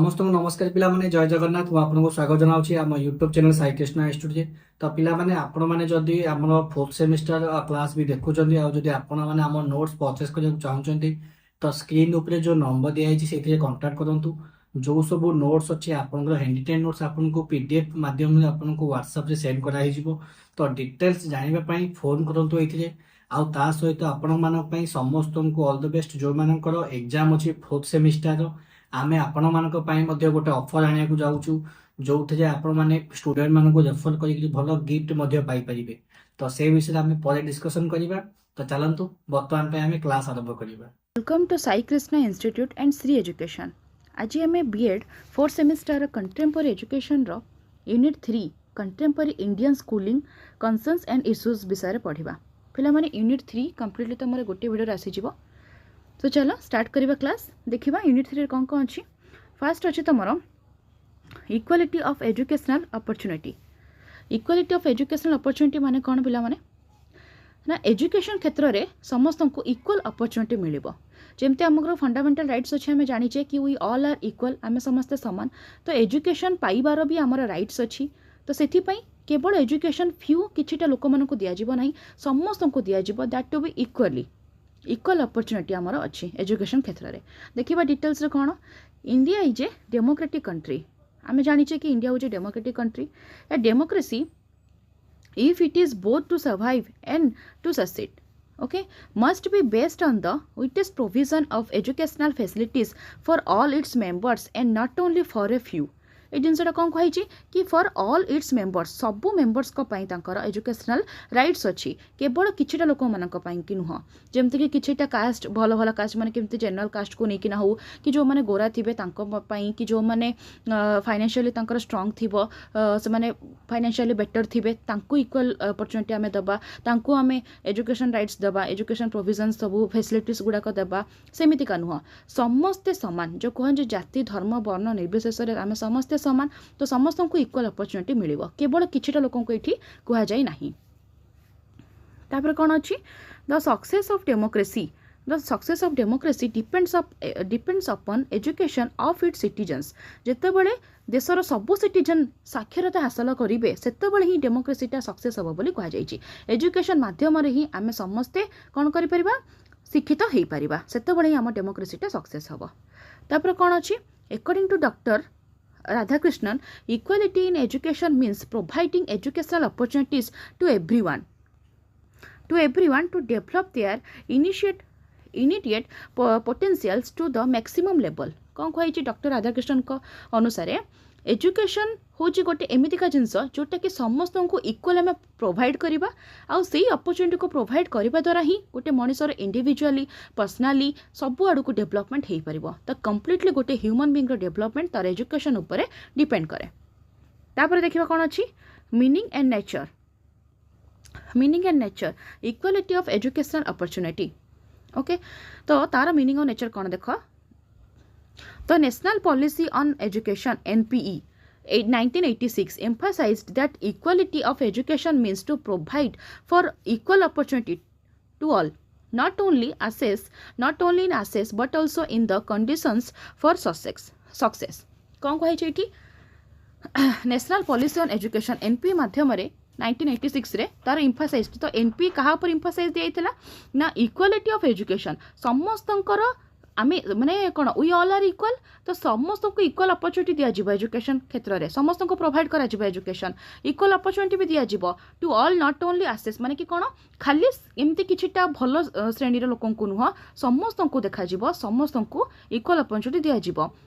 समस्त को नमस्कार पिला माने जय जगन्नाथ मु आपको स्वागत जनाऊँ आम YouTube channel Sai Krishna institute तो पिला माने आपण माने जदि आम फोर्थ सेमिस्टर क्लास भी देखुं आदि आपण माने आम नोट्स परचेस करने चाहते तो स्क्रीन उपरे जो नंबर दिखाई से कंटाक्ट करूँ जो सब नोट्स अच्छे आपंकर हैंडरिटेन नोट्स आपको पीडीएफ माध्यम आपको व्हाट्सएप से सेंड कराई तो डिटेल्स जानापी फोन करूँ ये आउ ता सहित आपण मानी समस्त को ऑल द बेस्ट जो मानकर एग्जाम अच्छी फोर्थ सेमिस्टर आमे आपण मानक पई मध्ये गोटे ऑफर आनिया को जाउछु जोथे आपण माने स्टूडेंट मानक रेफर करी भलो गिफ्ट मध्ये पाई परिबे तो से विषय आमे परे डिस्कशन करिबा तो चलंतु वर्तमान पे आमे क्लास आरंभ करिबा। Welcome to Sai Krishna institute and Shri education. आज आम B Ed fourth semester contemporary education रो unit 3 contemporary Indian schooling concerns and issues विषय पढ़ा। पिला माने यूनिट 3 कंप्लीटली तुम गोटे वीडियो आसीज। तो चलो स्टार्ट करिबा क्लास। देखिबा यूनिट 3 कौन कौन अच्छी। फास्ट अच्छी तुम equality of educational opportunity. Equality of educational opportunity माने कौन पिला माने ना एजुकेशन क्षेत्र में समस्त को इक्वल अपॉर्चुनिटी मिलिबो। जेमते हमर फंडामेंटल राइट्स अच्छे आम जानिचे कि वी ऑल आर इक्वल आम समस्ते समान तो एजुकेशन पाइबार भी आमर राइट्स अच्छी। तो से केवल एजुकेशन फ्यू किछिटा लोक मानक दिज्व ना समस्त को deserve that to be equally equal opportunity आमर अच्छी एजुकेशन क्षेत्र में। देखिबा डिटेल्स रे कौन India is a democratic country. आम जानिचे कि इंडिया हूँ democratic country. A democracy if it is both to survive and to succeed must be based on the widest provision of educational facilities for all its members and not only for a few। ये जिनसा कौन कही कि for all its members सबू members को पाई तांकर educational rights अच्छी केवल किछिटा लोक मानक पाई कि नुह जमती कि किछिटा कास्ट भल भल कास्ट माने केमती जनरल कास्ट को लेकिन हो कि जो माने गोरा थिबे तांको पाई कि जो माने फाइनेंशियली तांकर स्ट्रांग थिबो से माने फाइनेंशियली बेटर थिबे तांको इक्वल अपॉर्चुनिटी आमे दबा तांको आमे एजुकेशन राइट्स दबा एजुकेशन प्रोविजन सब फैसिलिटीज गुडाक दबा सेमिति का नुह समस्ते समान जो कहन जे जाति धर्म वर्ण निर्विशेष आमे समस्ते समान तो समस्त को इक्वल अपॉर्चुनिटी मिलिबो केवल किछिटा लोकन को एठी कुहा जाय नाही। तापर कोन अछि the success of democracy depends upon education of its citizens. जेतेबेले देशर सबु सिटीजन साक्षरता हासिल करिवे सेतेबेले ही डेमोक्रेसीटा सक्सेस हबो बोली कुहा जायछि। एजुकेशन माध्यम रे ही आमे समस्ते कोन करि परिबा शिक्षित हेई परिबा सेतेबेले ही हम डेमोक्रेसीटा सक्सेस हबो। तापर कोन अछि according to doctor Radhakrishnan, equality in education means providing educational opportunities to everyone to develop their immediate potentials to the maximum level। कौन कही डॉक्टर राधाकृष्णन को अनुसार एजुकेशन हूँ गोटे एमतीका जिनस जोटा कि समस्त को इक्वल आम प्रोवाइड करवा आउ से अपॉर्चुनिटी को प्रोवाइड करने द्वारा ही गोटे मनीषर इंडिविजुअली पर्सनाली सब आड़ को डेवलपमेंट हो पार तो कम्प्लीटली गोटे ह्यूमन बीइंग डेवलपमेंट तार एजुकेशन उपरे डिपेंड करे। तापर देखिबा कौन अच्छी meaning and nature equality of educational opportunity. Okay तो तार मीनिंग और नेचर कौन देख The National Policy on Education (NPE) 1986 emphasized that equality of education means to provide for equal opportunity to all, not only in access but also in the conditions for success। कौन कही national policy on education NPE माध्यम 1986 रे तार इम्फासाइज तो NPE कहा पर इम्फासाइज दिया ना इक्वालिटी ऑफ एजुकेशन समस्तंकर आमे माने कौन वी ऑल आर इक्वल तो समस्त को इक्वल अपॉर्चुनिटी दिया एजुकेशन क्षेत्र में समस्त को प्रोवाइड करा एजुकेशन इक्वल अपॉर्चुनिटी भी दिया to all not only access माने कि कौन खाली एमती किछिटा भल श्रेणीर लोक नुह समस्त को देखा समस्त को इक्वल अपॉर्चुनिटी दिया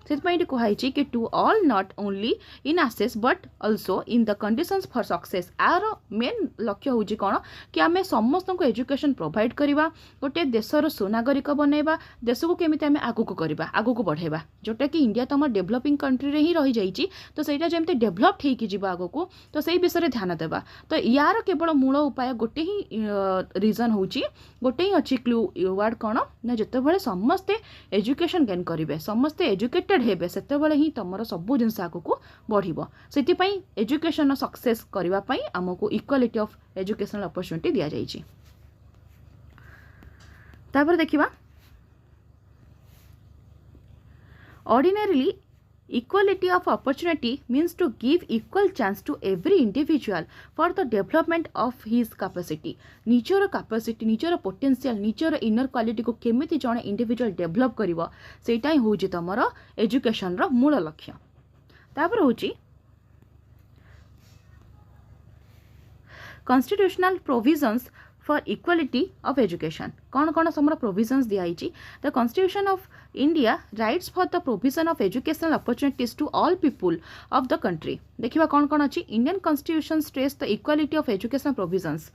से कहुई कि to all not only in access but also in the conditions for success. आर मेन लक्ष्य हूँ कौन कि आम समस्त को एजुकेशन प्रोवाइड करवा गोटे देशर सुनागरिक बनैबा देश को केमिति आम आगू करवा आगू बढ़ेबा जोटा कि इंडिया तो आम डेभलपिंग कंट्री रे ही रही जाइए तो सहीटा जमी डेभलप्ड हो आगू को तो सही विषय ध्यान देवा। तो यार केवल मूल उपाय गोटे ही रीजन हूँ गोटे ही अच्छी क्लू वर्ड कौन ना जितेबाला समस्ते एजुकेशन गेन करेंगे समस्ते एजुकेटेड हेबे सेतेबाला ही तुम सबू जिन आगू को बढ़ से एजुकेशन सक्सेस करने आमको इक्वालिटी ऑफ एजुकेशनल अपॉर्चुनिटी दि जाइए। तापर देखिबा ordinarily Equality of opportunity means to give equal chance to every individual for the development of his capacity. निजर capacity, निजर potential, निजर inner quality को केमिति जणे individual develop करिवो सेटा ही होची तमरो education रो मूल लक्ष्य. तापर होची constitutional provisions for equality of education. कौन कौन समर provisions दिया है? The Constitution of India writes for the provision of educational opportunities to all people of the country. देखिबा कौन कौन अछि? Indian Constitution stress the equality of educational provisions.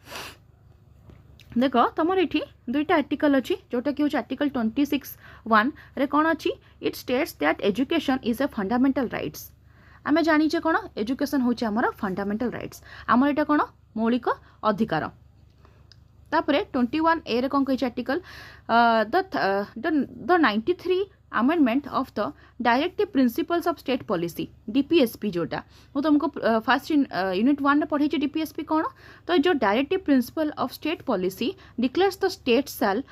देख तुम ये दुईटा आर्टिकल अच्छी जोटा कि आर्टिकल 26(1) रे कौन अच्छी? It states that education is a fundamental rights. आमे जानिचे कौन एजुकेशन होची हमर फंडामेंटल राइट्स, आमर एटा कौन मौलिक अधिकार. तापरे 21(a) रे कौन कही article the 93 amendment of the directive principles of state policy DPSP जोटा वो तुमको फर्स्ट यूनिट 1 पढ़ी डीपीएसपी कौन तो जो directive principle of state policy declares the state shall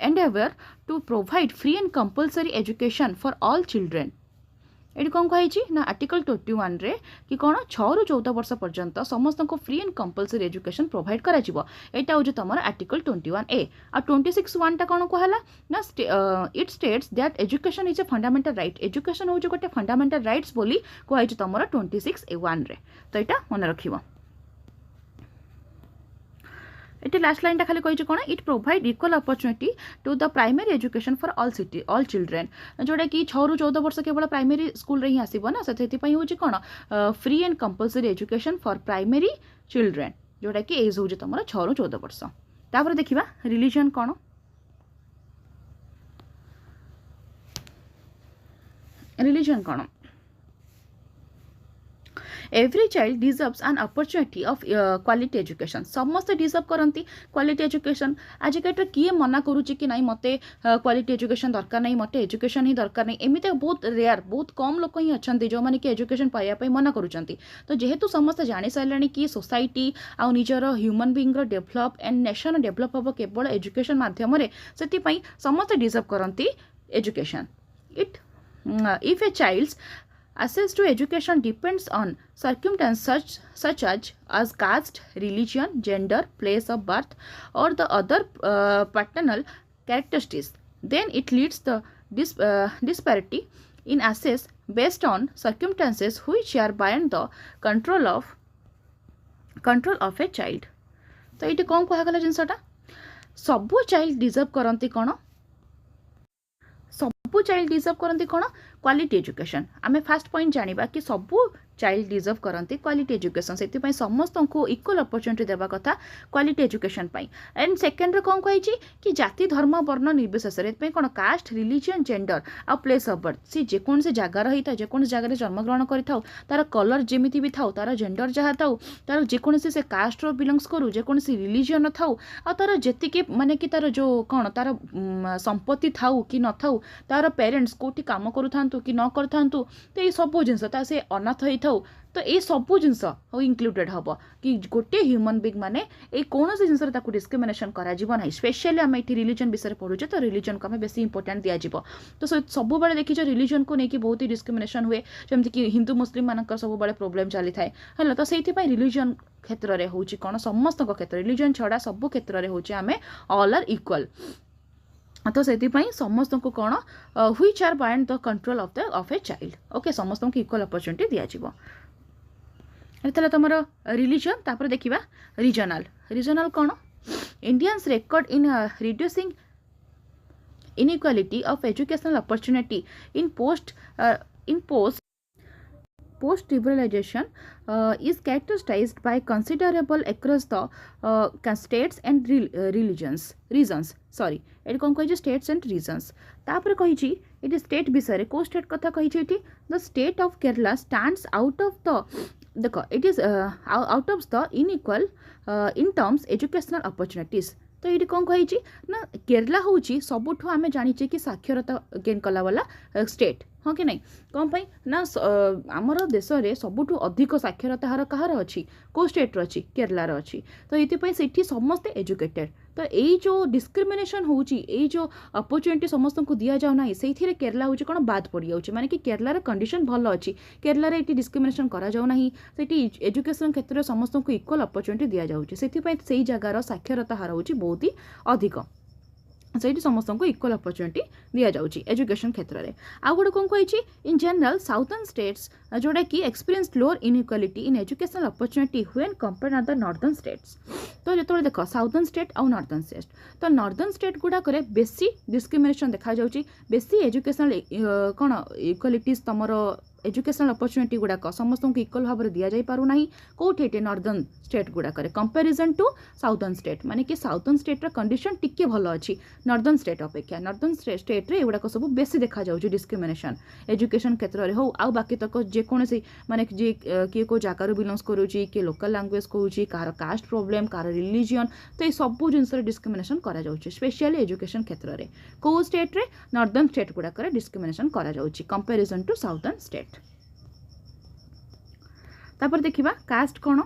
endeavor to provide free and compulsory education for all children. ये कौन कही ना आर्टिकल 21 रे कि कौन 6 ରୁ 14 वर्ष पर्यंत समस्त को free and compulsory education provide करा जिवो. एटा हो तुम आर्टिकल 21(a) आ 26(1) टा कौन कहला ना it states that education is a fundamental right. Education हो गोटे फंडामेंटल राइट्स बोली कही तुम 26(1) रे. तो यहाँ मन रखिबो. ये लास्ट लाइन टा खाली कही कौन it provide equal opportunity to the primary education for all children जोटा कि 6 ରୁ 14 वर्ष केवल प्राइमरी स्कूल रे ही आसीबो ना से हूँ कौन free and compulsory education for primary children जोटा कि एज हूँ तुम 6 ରୁ 14 वर्ष. तापर देखिबा रिलीजन कौन. रिलीजन कौन every child deserves an opportunity of quality education. समस्त डिजर्व करती क्वालिटी एजुकेशन. आज डेट्रे किए मना करुच्ची कि नहीं मते क्वालिटी एजुकेशन दरकार नहीं, मते एजुकेशन ही दरकार नहीं. एमती बहुत रेयर बहुत कम लोक ही अच्छा जो मैंने कि एजुकेशन पाइबा मना करुँच. तो जेहेतु समस्त जानी सारे कि सोसाइटी आउ निजर human being develop and nation develop हम केवल एजुकेशन मध्यम से समस्त डिजर्व करती education. It if a child's access to education depends on circumstances such as caste, religion, gender, place of birth, or the other paternal characteristics. Then it leads the disparity in access based on circumstances which are beyond the control of a child. तो ये कौन कहगला जिनसटा सबू child deserve करती कौन सबू child deserve करती कौन quality education. आमे फास्ट पॉइंट जानिबा कि सबू चाइल्ड डिजर्व करती क्वालिटी एजुकेशन से समस्त को इक्वल अपॉर्चुनिटी देवा कथा क्वालिटी एजुकेशन पाई. एंड सेकेंड कौन कही कि जाति धर्म वर्ण निर्विशेष कौन कास्ट रिलीजन जेंडर आ प्लेस ऑफ बर्थ सी जेकोसी जगार होता है जेकोसी जगह जन्मग्रहण कर तार कलर जमी भी था तार जेंडर जहाँ था तार जेकोसी से कास्ट बिलंग्स करू जेकोसी रिलीजन था आ तार जी माने कि तार जो कौन तार संपत्ति था कि न था तार पेरेंट्स कोठी काम करूँ कि न कर तो ये सब जिनस से अनाथ होता तो ये सबू जिनस इनक्लूडेड हम कि गोटे ह्यूमन बीइंग माने ये कौन से जिनस डिस्क्रिमिनेशन करा ना. स्पेशली आम ये रिलीजन विषय पढ़ुचे तो रिलीजन को आम बेस इंपोर्टाट दिज्व. तो सब बेले देखीच रिलीजन को लेकिन बहुत ही डिस्क्रिमिनेशन हुए जमती कि हिंदू मुस्लिम मानक सब बेले प्रोब्लेम चली थाए है. तो से रिलीजन क्षेत्र में हूँ कौन समस्त क्षेत्र रिलीजन छड़ा सब क्षेत्र में हूँ आम ऑल आर इक्वल. तो से समस्त को कौन which are beyond the control of a child. Okay समस्त को इक्वल अपॉर्चुनिटी दिज्व. ये तुम रिलीजन. तापर देखा रीजनल. रीजनल कौन Indians record in reducing inequality of educational opportunity in post liberalization is characterized by considerable across the states and regions. Sorry, ये कौन कही states and regions. तापर कही ये स्टेट विषय को स्टेट कथा कही the state of Kerala stands out of the देख it is out of the unequal in terms educational opportunities. तो ये कौन कही ना केरला हूँ सबुठ आम जाचे कि साक्षरता गेन कला वाला स्टेट हाँ कि नहीं कौन पाई ना आमर देश में सबुठू अधिक साक्षरता हार कहार अच्छी को स्टेट अच्छी केरलार अच्छी तो ये सेठी समस्ते एजुकेटेड तो यही जो डिस्क्रिमिनेशन होची यही जो अपॉर्चुनिटी समस्त को दिया जाऊ ना से केरला हूँ कौन बाद पड़ जाऊँ माने कि केरलार कंडीशन भल अच्छी केरलार ये डिस्क्रिमिनेशन करा जाऊ ना से एजुकेशन क्षेत्र में समस्त को इक्वल अपॉर्चुनिटी दि जाऊँगी से जगार साक्षरता हार हूँ बहुत ही अधिक से समस्त को इक्वल अपॉर्चुनिटी दि जाऊँगी एजुकेशन क्षेत्र में आउ गोटे कौन कही इन जनरल साउथर्न स्टेट्स जोटा कि experience lower inequality in educational opportunity when compare the northern states तो जो देख साउथर्न स्टेट आउ नॉर्दर्न स्टेट तो नॉर्दर्न स्टेट गुड़ाक बेसी डिस्क्रिमिनेशन देखा जाउची बेसी एजुकेशनल कौन इक्वालिटीज तुमर एजुकेशनल अपॉर्चुनिटी गुड़ाक समस्त को इक्वल भाव में दि जाई पारु नाही कोठे एटे नॉर्दर्न स्टेट गुड़ाक कंपेरिजन टू साउथर्न स्टेट माने कि साउथर्न स्टेट कंडीशन टिके भल अच्छी नॉर्दर्न स्टेट अपेक्षा नॉर्दर्न स्टेट रे एगुड़ाक सब बेसी देखा जाउची डिस्क्रिमिनेशन एजुकेशन क्षेत्र में हो आउ बाकी तक जेकोसी माने जे किए को जगार बिलोंग्स करुच्ची किए लोकल लैंग्वेज कहूँ कार कास्ट प्रोब्लेम कार रिलीजन तो ये सब जिनस डिस्क्रिमिनेशन करा जाउची स्पेशली एजुकेशन क्षेत्र में को स्टेट रे नॉर्दर्न स्टेट गुड़ाक डिस्क्रिमिनेशन करा जाउची कंपेरिजन टू साउथर्न स्टेट तापर देखिबा कास्ट कौन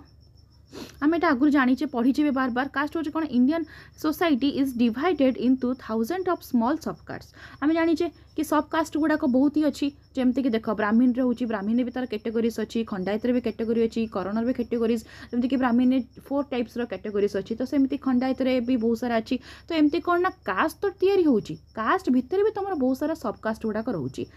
आम एटा आगुरी जानीचे पढ़ीचे बार बार कास्ट हूँ कौन Indian society is divided into thousand of small सब कास्ट आम जानीचे कि सब कास्ट गुड़ाक बहुत ही अच्छी जमती कि देख ब्राह्मण रे होची ब्राह्मण भी तार कैटेगोरीज अच्छी खंडायत भी कैटेगोरी अच्छी करणर भी कैटेगोरीज जमती कि ब्राह्मण 4 टाइप्स कैटेगोरीज अच्छी तो सेमती खंडायत भी बहुत सारा अच्छी तो एमती कौन ना कास्ट तो तैयारी होची कास्ट भितर भी तुम बहुत सारा सब कास्ट गुड़ाक रोची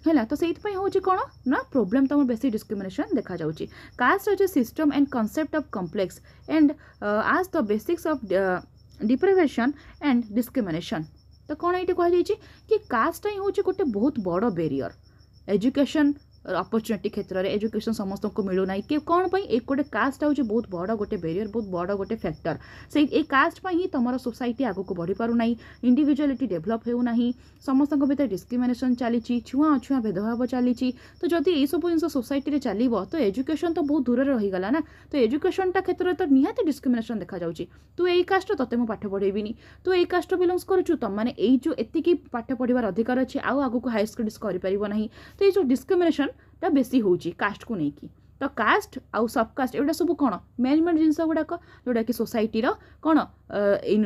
है तो से हूँ कौन ना प्रोब्लेम तुम बेसी डिस्क्रिमिनेशन देखा जाउची caste is a system and concept of complex and as the basics of deprivation and discrimination तो कौन ये कहुई कि कास्ट ही हूँ गोटे बहुत बड़ बेरियर एजुकेशन अपॉर्चुनिटी क्षेत्र में एजुकेशन समस्त को मिलूना कि कौन एक गोटे कास्ट हूँ बहुत बड़ गोटे बेरियर बहुत बड़ गोटे फैक्टर से ये कास्ट ही तुम सोसाइटी आगक बढ़ी पारना इंडिविजुअलिटी डेभलप होना समस्त भीतर डिस्क्रिमिनेशन चली छुआ अछुआ भेदभाव चली तो जदि ये सब जिन सोसाइटी चलो तो एजुकेशन तो बहुत दूर रहीगला ना तो एजुकेशनटा क्षेत्र में तो निहाती डिस्क्रिमिनेशन देखा जाउची तू यही कास्ट तोते मु पाठ पढ़ेबिनी तू यही कास्ट बिलोंग्स करुचु तुम मैंने यही जो एतिकी पाठ पढ़ार अधिकार अच्छे आउ आगक हायर स्टडीज करें तो ये जो डिस्क्रिमिनेशन टा बेसी होची कास्ट को लेकिन तो कास्ट आउ सब कास्ट एगुड़ा सब कौन मेन मेन जिनस गुड़ाक जोटा कि सोसाइटी कौन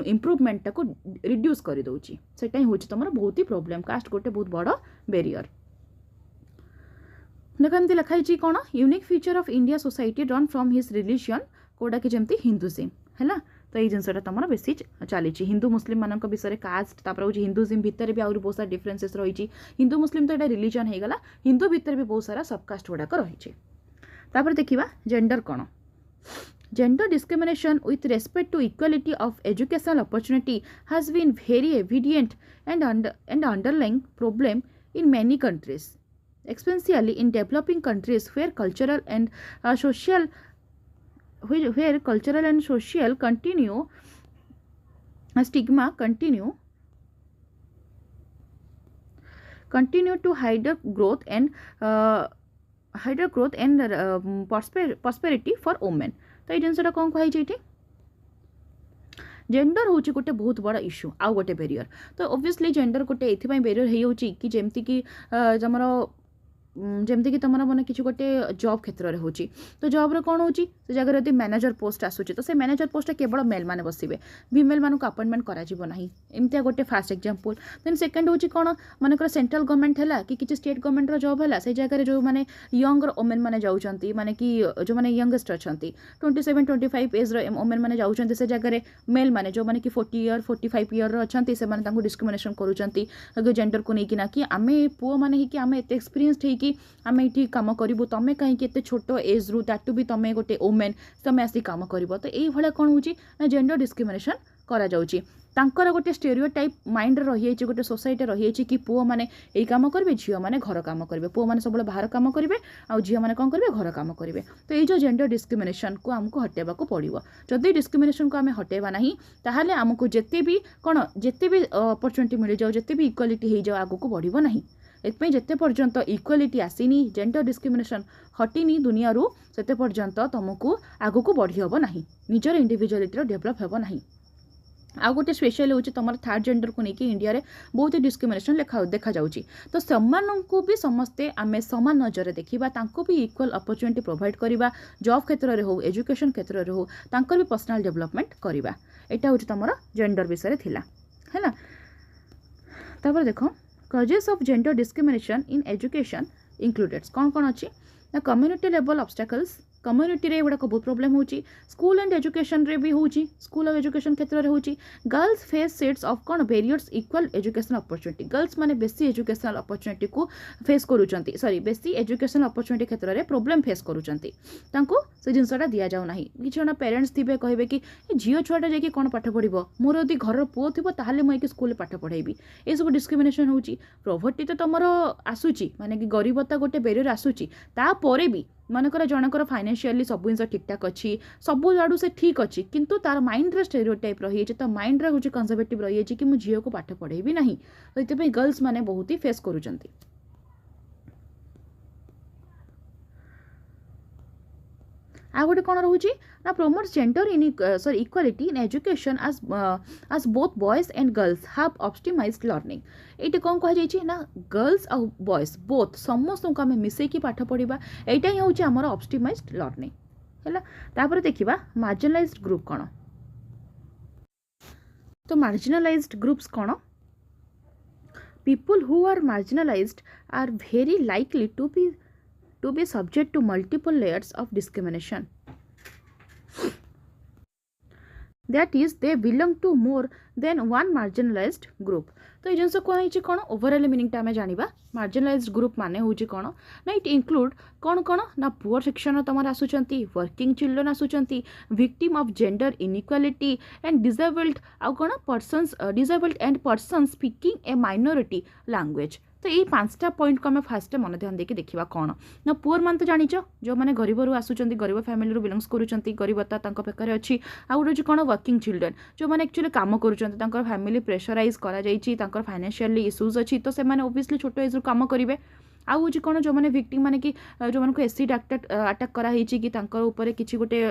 इम्प्रूवमेंटा को रिड्यूस कर दौची सेटा हूँ तुम बहुत ही प्रोब्लेम कास्ट गोटे बहुत बड़ बेरियर देख एमती लिखाई कौन unique feature of India society drawn from his religion कोटा कि जमती हिंदुइज्म है तो ये जिनसा तुम बेसी चली हिंदू मुस्लिम मान विषय कास्ट तापर हूँ हिंदुइज्म भितर भी आहुरी बहुत सारा डिफरेन्सेस रही हिंदू मुस्लिम तो यहाँ रिलीजन होगला हिंदू भितर भी बहुत सारा सबकास्ट गुड़ाक रही तापर देखिबा जेंडर कौन gender discrimination with respect to equality of educational opportunity has been very evident and underlying problem in many countries especially in developing countries where cultural and social continue stigma continue to hinder growth and prosperity for women तो ये जिनसा कौन कही gender हूँ गोटे बहुत बड़ा issue आउ गोटे बेरियर तो ऑब्वियसली जेंडर गोटे ये बेरियर होती कि जमती कि जमती कि तुम मैंने किसी गोटे जॉब क्षेत्र में होची तो जॉब कौन हो जगह यदि मैनेजर पोस्ट आसूची तो से मैनेजर पोस्ट केवल मेल मैंने बसवे फीमेल मानक अपॉइंटमेंट करा एमती गोटे फास्ट एग्जांपल देन सेकेंड हूँ कौन मानकर सेंट्रल गवर्नमेंट है कि किसी स्टेट गवर्नमेंट जॉब है से जगह जो मैंने यंग वोमेन मैंने जाऊँगी माने कि जो मैंने यंगेस्ट अच्छा 27-25 एज वोमेन मैंने जाऊँगी से जगह मेल मैंने जो मैंने कि 40 ईयर 45 ईयर अच्छा से डिस्क्रिमिनेशन करुँच जेंडर को लेकिन कि आम पुओ मैंने कि आम एत एक्सपीरियंस होगी आम ये कम करूँ तुम कहीं छोट एज रु दैट भी तुम गोटे वोमेन तुम आसी कम कर तो ये कौन हो जेंडर डिस्क्रिमिनेशन करा जाउची तांकर गोटे स्टेरियोटाइप माइंड रही गोटे सोसाइटी रही कि पुओ मैंने यही कम करेंगे झील मैंने घर कम करेंगे पुओ मैंने सब बाहर कम करेंगे आउ झील मैंने कौन करेंगे घर कम करेंगे तो ये जो जेंडर डिस्क्रिमिनेशन को आमको हटेबा पड़ो जदि डिस्क्रिमिनेशन को आम हटेबा ना ताहले आमको जिते भी कौन जिते भी अपॉर्चुनिटी मिल जाओ जिते भी इक्वालिटी हो जाओ आगको बढ़ो ना एथपाई जिते पर्यंत इक्वालिटी आसीनी जेंडर डिस्क्रिमिनेशन हटिनी दुनिया सेते पर्यंत तुमको आगको बढ़ी हम ना निजर इंडिविजुअलिटी डेभलप हम ना आउ गोटे स्पेशल होची तुम थर्ड जेंडर को लेकिन इंडिया रे बहुत डिस्क्रिमिनेशन देखा जाउची तो सेमानंकु भी समस्ते आमे समान नजर देखिबा तांको भी इक्वल अपॉर्चुनिटी प्रोवाइड करिबा जॉब क्षेत्र रे हो एजुकेशन क्षेत्र रे हो तांकर भी पर्सनल डेवलपमेंट करिबा एटा होची तमरा जेंडर विषय रे थिला हैला तापर देखो causes of gender discrimination in education included कौन कौन अच्छी ना कम्युनिटी लेवल ऑब्स्टेकल्स कम्युनिटी रे गुड़ाक बहुत प्रोब्लेम होची स्कूल एंड एजुकेशन रे भी होची स्कूल और एजुकेशन क्षेत्र रे होची गर्ल्स फेस सेट्स ऑफ कौन barriers equal educational opportunity girls माने बेसी एजुकेशनल अपॉर्चुनिटी को फेस करूचंती सॉरी बेसी एजुकेशनल अपॉर्चुनिटी क्षेत्र रे प्रॉब्लम फेस करूचंती तांको से जिनसटा दिया जाउ नाही किछ जण पेरेंट्स थिबे कहबे कि झियो छुआटा जे कि कोन पाठ पढिबो मोर यदि घर पुओ थिबो ताहाले मई कि स्कूल पाठ पढाइबी ए सब डिस्क्रिमिनेशन होची प्रॉपर्टी तो तमरो आसुची माने कि गरीबता गोटे बेरियर आसुची ता परे भी मनकर जनकर फाइनेंशियली सब जिन ठीक ठाक अच्छी सब आड़ू से ठीक अच्छी किंतु तार माइंड रे स्टेरियोटाइप रही है तो माइंड रे हूँ कंजर्वेटिव रही है कि मुझे झील को पाठ पढ़ेबी ना तो ये गर्ल्स माने बहुत ही फेस करूचंती आ गोटे कौन रोचे ना promotes gender in sorry equality in education as both boys and girls have optimized learning ये कौन कह जाइए ना गर्ल्स और बॉयज बोथ समस्त को आम मिसेकी पाठ पढ़ा यहाँ ही हूँ आमर ऑप्टिमाइज्ड लर्निंग है तापर देखा मार्जिनलाइज्ड ग्रुप कौन तो मार्जिनलाइज्ड ग्रुप्स कौन people who are marginalized are very likely to be subject to multiple layers of discrimination. That is, they belong to more than one marginalized group. तो ये जिनस कह कौन ओवरऑल मीनिंग आम जाना marginalised group माने हूँ कौन ना इट इंक्लूड कौन कौन ना पुअर सेक्शन तुम आसुचंती वर्किंग चिल्ड्रन आसुचंती victim of gender inequality and disabled आउ कौन persons disabled and persons speaking a minority language तो ये 5टा पॉइंट को आम फास्ट मन ध्यान देके देखा कौन ना पुअर मान तो जानिच जो मैंने गरीब रू आसुचंती गरीब फैमिली बिलोंग्स करूचंती गरीबता तांको पाखरे अच्छी आउ गोटे कौन वर्किंग चिल्ड्रन जो मैंने एक्चुअली काम करूचंती तांकर फैमिली प्रेशराइज करा जाइछि तांकर फाइनेंशियली इश्यूज अच्छी तो से ओबियसली छोट एज काम करेंगे आउ हूँ कौन जो मैंने विक्टिम माने कि जो मानक एसिड अटैक कराई कि तांकर ऊपर किसी गोटे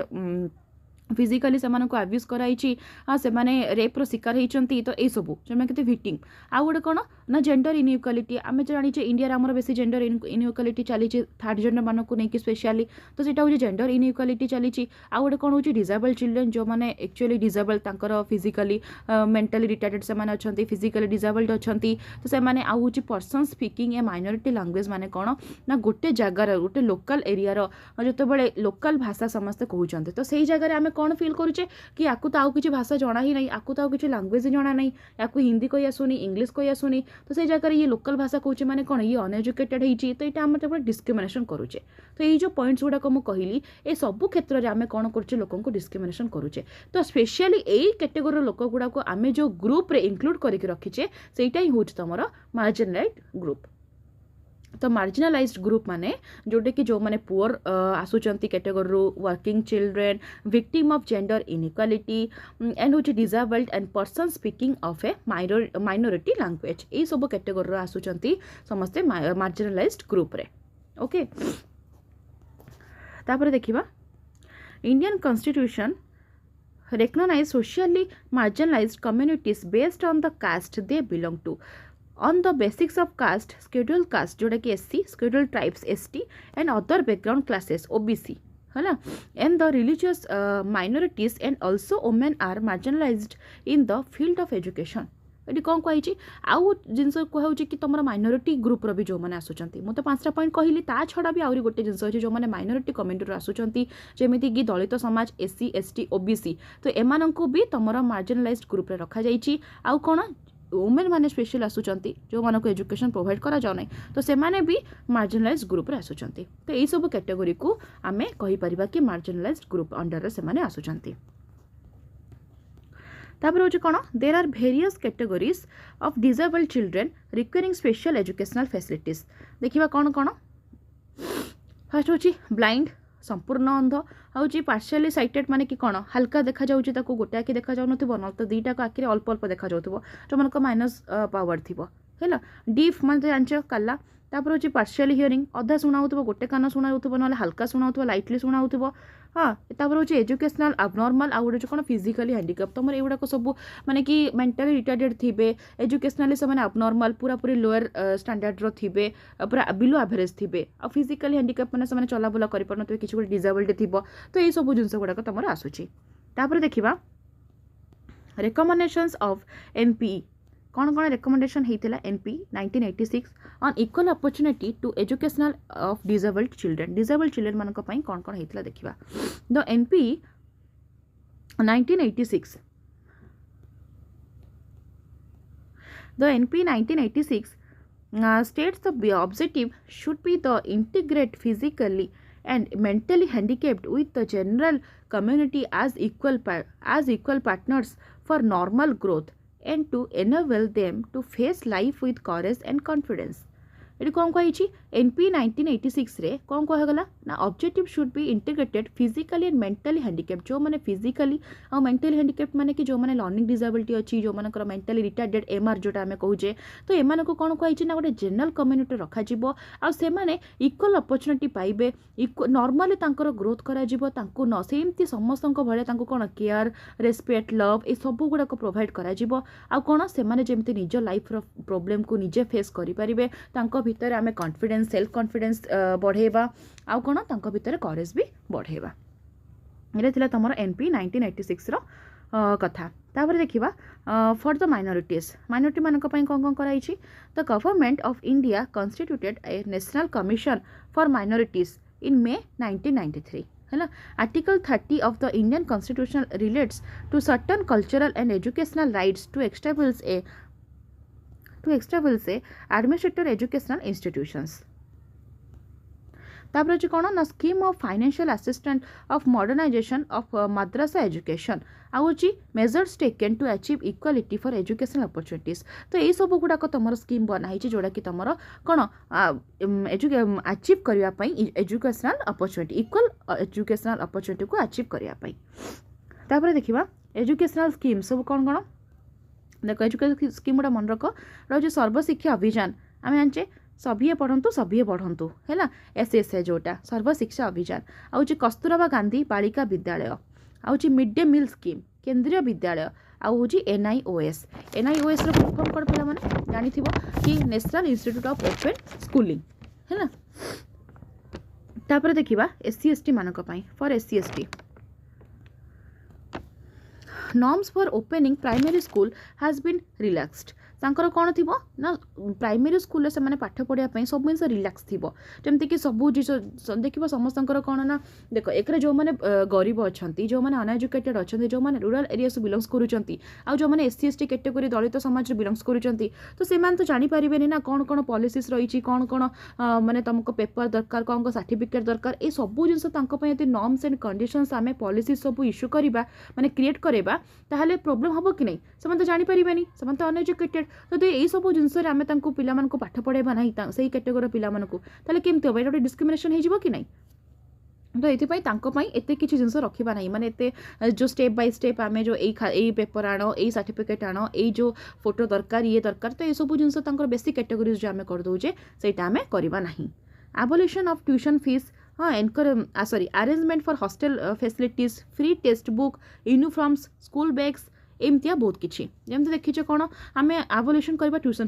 फिजिकाली से आब्यूज कराई हाँ से रेप्र शिकार होती तो यही सब जो मैंने विक्टिम आउ गोटे कौन ना जेंडर इनइक्वालिटी आम जानी इंडिया आमर बेसी जेंडर इनइक्वालिटी चली थर्ड जेंडर मानक नहीं स्पेशली तो सीटा हूँ जेंडर इनइक्वालिटी चली आउ गोटे कौन हो डिसेबल चिल्ड्रेन जो मैंने एक्चुअली डिसेबल तांकर फिजिकाली मेंटली रिटार्डेड से अच्छा फिजिकाली डिसेबल्ड अच्छा तो से आउ हूँ person speaking a minority language माने कौन ना गोटे जगार गोटे लोकल एरियार जो लोकल भाषा समस्ते कहते तो सही जगह आम कौन फिल करुचे कि आपको तो आउ किसी भाषा जना ही नहीं आपको तो आउ किसी लैंग्वेज ही जना नहीं आपको हिंदी कही आसुनी इंग्लिश कही आसुनी तो से जगह ये लोकल भाषा कहूँ मैंने कौन ये अनएजुकेटेड होती तो यहाँ आम डिस्क्रिमिनेशन करुचे तो ये जो पॉइंट्स गुड़ाक मुझे कहली ये सब क्षेत्र में आम कौन करुचे लोक डिस्क्रिमिनेशन करुचे तो स्पेशली यही कैटेगोरी लोक गुड़ाक आम जो ग्रुप रे इंक्लूड करके रखीचे सेटा ही हूँ तुम मार्जिनलाइज्ड ग्रुप तो मार्जिनलाइज्ड ग्रुप माने जोटे कि जो माने पुअर आसुचंती category working children victim of gender inequality and हूँ disabled and person speaking of a minority language ये सब कैटेगोरी आसुचंती समस्ते मार्जिनलाइज्ड ग्रुप रे ओके तापर देखिबा Indian constitution recognize socially marginalized communities based on the caste they belong to on the basics of caste scheduled caste जोटा कि SC scheduled tribes ST and other background classes OBC है ना and the religious minorities and also women are marginalized in the field of education ये कौन कही आउ जिन कहूँ कि तुम माइनॉरिटी ग्रुप रो भी जो मैंने आसुचंती मुझे 5टा पॉइंट कहली ता छड़ा भी आउरी गोटे जिनस अच्छे जो मैंने माइनॉरिटी कम्युनिटी आसुचंती जेमिति कि दलित समाज SC ST OBC तो एमानंकु भी तुम मार्जिनलाइज्ड ग्रुप रे रखा जाइछि आउ कौन वुमेन माने स्पेशल आसुचंती जो मानक एजुकेशन प्रोवाइड करा जाउ नै तो से माने भी मार्जिनलाइज्ड ग्रुप रे आसुचंती तो यही सब कैटेगोरी को आमे कहि परिबा कि मार्जिनलाइज्ड ग्रुप अंडर रे से माने आसुचंती तापर हूँ कौन there are various categories of disabled children requiring special educational facilities देखिबा कौन कौन फर्स्ट हूँ ब्लाइंड संपूर्ण अंध हूँ पार्शियली साइटेड माने कि कौन हल्का देखा जाऊँगी ताको गोटे आखि देखा जाऊन ना तो दुईटा आखिरे अल्प अल्प देखा जाऊँ जो मानक माइनस पावर थी है डीफ मान जानच काला तापर हूँ पार्शियली हियरिंग अधा शुणा गोटे कान शुणा ना हल्का शुणा लाइटली शुणा हाँ तापर हूँ एजुकेशनल अबनॉर्मल आउ गोटे कौन फिजिकली हैंडिकैप तुम एगुड़ाक सब माने कि मेंटली रिटार्डेड थे एजुकेशनली से अबनॉर्मल पूरा पूरी लोअर स्टैंडर्ड थे पूरा बिलो एवरेज थे आ फिजिकली हैंडिकैप मैंने चलाबुला करें किसी गोटे डिजेबल्ड थी तो यही सब जिनस गुड़ाक तुम आसूची तापर देखा रिकमेंडेशंस ऑफ एनपीई कौन कौन रिकमेंडेशन होता NP 1986 on equal opportunity to educational of disabled children मान कौन कौन होता देखा the NP 1986 the NP 1986 states the objective should be the integrate physically and mentally handicapped with the general community as equal partners for normal growth and to enable them to face life with courage and confidence. ये कौन कही NP 1986 रे कौन कहगला ना objective should be integrated physically and mentally handicap जो माने physically और mentally handicap माने कि जो माने लर्निंग डिसेबिलिटी अच्छी जो मानकर मेंटली रिटार्डेड एमआर जोटा आम कहूचे तो एमान को कौन कही ना गोटे जनरल कम्युनिटी रखाଯିब आ से माने इक्वल अपॉर्चुनिटी पाइबे नॉर्मली तांकर ग्रोथ कराजिब तांको न सेमती समस्तक भले तांको कौन केयर रेस्पेक्ट लव ए सब गुड़ाक प्रोवाइड कराजिब आ कौन से माने जेमती निज लाइफ रो प्रॉब्लम को निजे फेस करि परिबे तांको भितर आम कॉन्फिडेंस सेल्फ कॉन्फिडेंस बढ़ेबा आउ कौन तांको भितर करेज भी बढ़ेबा ये थिला तमर एनपी 1986 रो कथा तापर देखिबा फॉर द माइनॉरिटी मानक पई कोन कोन कराई छि the government of India constituted a national commission for minorities in May 1993 है article 30 of the Indian constitution relates to certain cultural and educational rights to establish a administrator educational institutions. तापर अच्छे कौन ना scheme of financial assistant of modernisation of madrasa education आउची measures taken to achieve equality for educational opportunities तो यही सब गुड़ाक तुम scheme बनाई जोड़ा कि तुम कौन अचीव करने educational opportunity equal educational opportunity को अचीव करने तापर देखिबा एजुकेशनल स्कीम सब कौन कौन देखो एजुकेशन स्कीम गुड़ा मन रख रही सर्वशिक्षा अभियान आम जाने सभी पढ़ंतु है एसएसए जोटा Sarva Shiksha Abhiyan आउची Kasturba Gandhi Balika Vidyalaya आउची mid day meal scheme केंद्रीय विद्यालय आउ हूँ एनआईओएस फुल फॉर्म कौन पिला माने जानी कि national institute of open schooling है तापर देखिबा एससी एसटी मानक पई for SC ST norms for opening primary school has been relaxed तांकर कौन थी ना प्राइमरी स्कूल से पाठ पढ़ाई सब जिन रिलैक्स थी जमती कि सब देख समस्त कौन ना देख एक जो मैंने गरीब अच्छा जो मैंने अनएजुकेटेड अच्छा जो मैंने रूराल एरिया से बिलंग्स करुँच एससी एसटी कैटेगोरी दलित समाज बिलंग्स करुँच तो से तो जानीपारे ना कौन कौन पॉलिसीज रही कौन कौन माने तुमको पेपर दरकार कौन सर्टिफिकेट दरकार ये सब जिन नॉर्म्स एंड कंडीशंस आम पॉलिसीज सब इश्यू करवा माने क्रिएट करवा ताहले प्रॉब्लम हम कि नहीं से तो जानीपारे से तो अनएजुकेटेड तो यही सब जिनस आम पिला पाठ पढ़ाइबा ना से कैटेगोरी पिला ताले केमती हम ये डिस्क्रिमिनेशन हो कि नहीं तो ये एत किसी जिन रखा ना माने जो स्टेप बाय स्टेप आम जो यही पेपर आण यही सर्टिफिकेट आण यही जो फोटो दरकार ये दरकार तो ये सब जिन बेसिक कैटेगोरीज जो आम करदे से आम करवा ना एबोलिशन ऑफ ट्यूशन फीस हाँ arrangement for hostel facilities free text book uniforms school bags एमतिया बहुत किछि जमते देखिछे कौन आम एबोलिशन करबा ट्यूशन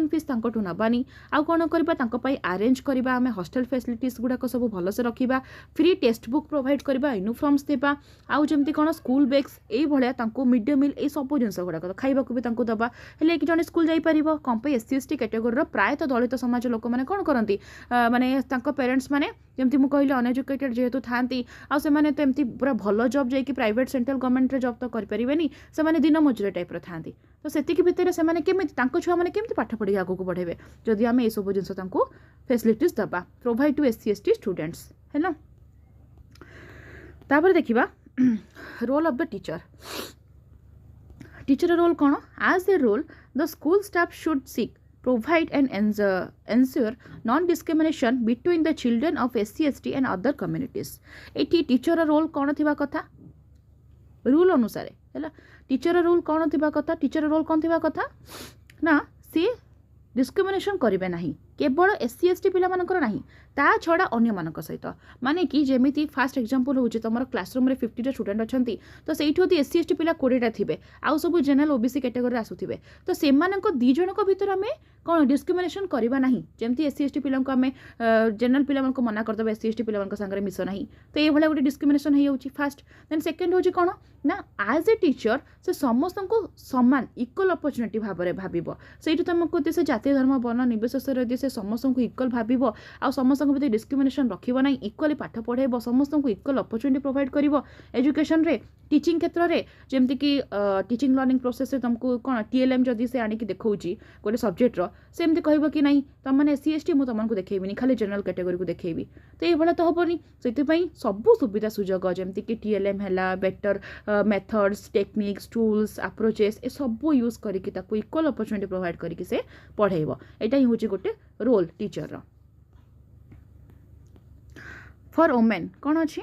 फीस तांकोठु नबानी आउ कौन करबा तांको पई अरेंज करबा आम हॉस्टल फैसिलिटीज गुड़ाक सब भल से रखा फ्री टेक्स्ट बुक प्रोवाइड करबा यूनिफॉर्म्स देबा आउ जमती कौन स्कूल बैग्स यही भाया तांको मिड डे मिल ये सब जिन गुड़ाक खाइबा भी तांको दबा हेले कि जने स्कूल जाई परिबो कम पे एससी एसटी कैटेगोरी प्रायतः दलित समाज लोक मैंने कौन करती माने तांको पेरेंट्स माने जमती मु कहली अनएजुकेटेड जेहेतु थांती आ से माने तो एमती पूरा भल जॉब जाई कि प्राइवेट सेंट्रल गवर्नमेंट रे जॉब तो करि परिबेनी से माने दिन मजुरी टाइप रो थांती तो सेतिक भितर से माने केमिति तांको छुआ माने केमिति पाठ पढ़ी आगो को बढ़ेबे जदि आमे ए सब जिंस तांको फैसिलिटीज दबा provide to SC ST students है ना तापर देखिबा role of the teacher role कौन as a role the school staff should seek provide and ensure non-discrimination between the children of SC, ST and other communities. एटी teacher role कौन थिबा कथा rule अनुसार है टीचर रोल कौन थिबा कथा टीचर रोल कौन थिबा कथा ना सी डिस्क्रिमिनेशन करिवे नाही केवल एससी एसटी पिला मानकर नहीं ता छड़ा अन्य मानक सहित माने कि जेमिति फास्ट एग्जांपल होची तुम क्लासरूम रे 50 स्टूडेंट अछंती तो सेठी होती एससी एसटी पिला 20 थिबे आउ सब जनरल ओबीसी कैटेगरी आसुथिबे तो सेमानक दी जनक भितर आमे कोन डिस्क्रिमिनेशन करबा नहीं जेमति एससी एसटी पिला को आमे जनरल पिला को मना कर दबे एससी एसटी पिला संगे मिस नहीं तो ये भला गोटे डिस्क्रिमिनेशन हो जाउची फास्ट देन सेकंड होची कोन ना एज ए टीचर से समस्त को समान इक्वल अपॉर्चुनिटी भाबरे भाबिबो सेठी तुमको से जातीय धर्म वर्ण निर्विशेष रे से समस्त को इक्वल भाबिबो आ समस्त को डिस्क्रिमिनेशन रखिबो नहीं इक्वली पाठ पढ़ेबो समस्त को इक्वल अपॉर्चुनिटी प्रोवाइड करिवो एजुकेशन रे टीचिंग क्षेत्र रे जेमति कि टीचिंग लर्निंग प्रोसेस से तुमको कोन टीएलएम जदी से आनी कि देखौची गोटे सब्जेक्ट रो सेमति कहबो कि नहीं तुम माने एससी एसटी मु तुमको देखैबिनी खाली जनरल कैटेगरी को देखैबी तो ये भला तो हबनी सेति पई सब सुविधा सुजोग जेमति कि टीएलएम हैला better methods techniques tools approaches ए सब यूज करिकि ताको इक्वल अपॉर्चुनिटी प्रोवाइड करिकि से पढ़ेइबो एटा ही होची गोटे रोल टीचर रो फॉर वुमेन कौन अच्छी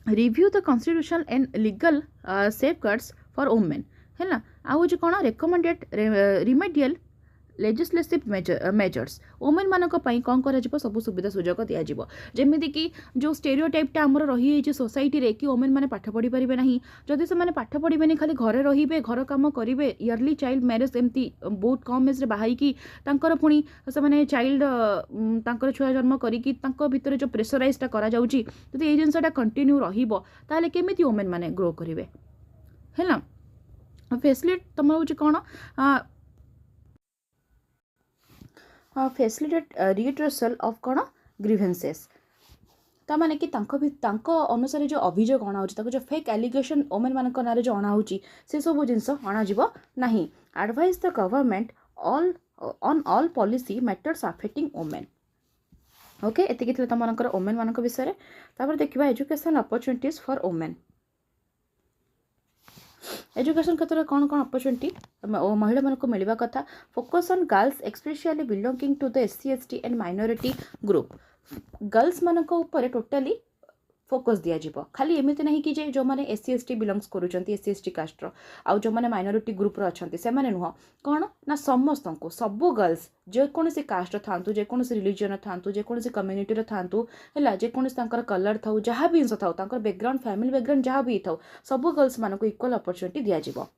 review the constitution and legal safeguards for women है ना आउ जो कौन recommended remedial legislative measures women मानक पई कौन करा जिवो सब सुविधा सुजोग दिया जिवो जेमिति कि जो स्टेरियोटाइपटा हमर रही है सोसाइटी रे कि वुमेन माने पाठ पढ़ी परिबे नहीं जदि से माने पाठ पढ़िबेनी खाली घरे रहिबे घर काम करिवे इयरली चाइल्ड मैरेज एमती बहुत कम एज रे बाहाई कि तांकर पुणी से माने चाइल्ड तांकर छुआ जन्म करिकि तांको भितर जो प्रेशराइजटा करा जाउची जदि ए जिंसटा कंटिन्यू रहिबो ताले केमिति वुमेन माने ग्रो करिवे है ना फैसिलिटी तुम होची कोन फैसिलिटेट रिट्रेसल ऑफ कौन ग्रीवेंसेस ता माने कि तांको अनुसार जो अभियोग अणा होची जो फेक एलिगेशन वुमेन मानक नारे जो अणा होची से सब जिनस अणा जिवो नहीं advise the government on all policy matters affecting women okay एतिक थिले तमनकर वुमेन मानक विषय रे तापर देखिबा education opportunities for women education क्षेत्र में कौन कौन अपॉर्चुनिटी महिला मान को मिलवा कथा focus on girls especially belonging to the SC ST and minority group girls मान ऊपर टोटाली फोकस दिया जीवो खाली एमिति नहीं कि जे जो माने एससी एसटी बिलोंग्स करूचंती एससी एसटी कास्ट रो आउ जो माने माइनॉरिटी ग्रुप रो अछंती से माने नुह कोन ना समस्त को सब गर्ल्स जे कोनसी कास्ट थांतु जे कोनसी रिलीजन थांतु जे कोनसी कम्युनिटी रो थांतु हला जे कोनसी तांकर कलर थाउ जहा भी इंस थाउ तांकर बैकग्राउंड फैमिली बैकग्राउंड जहा भी थाउ सब गर्ल्स मान को इक्वल अपॉर्चुनिटी दिया जीवो